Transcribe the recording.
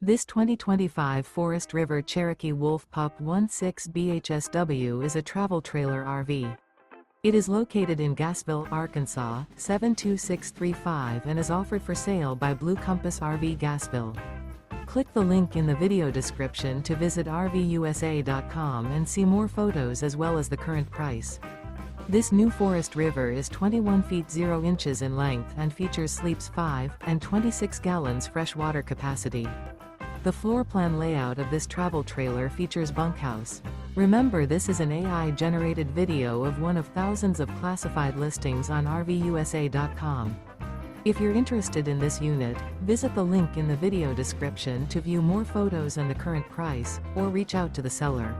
This 2025 Forest River Cherokee Wolf Pup 16 BHSW is a travel trailer RV. It is located in Gassville, Arkansas, 72635 and is offered for sale by Blue Compass RV Gassville. Click the link in the video description to visit RVUSA.com and see more photos as well as the current price. This new Forest River is 21 feet 0 inches in length and features sleeps 5 and 26 gallons fresh water capacity. The floor plan layout of this travel trailer features bunkhouse. Remember, this is an AI-generated video of one of thousands of classified listings on RVUSA.com. If you're interested in this unit, visit the link in the video description to view more photos and the current price, or reach out to the seller.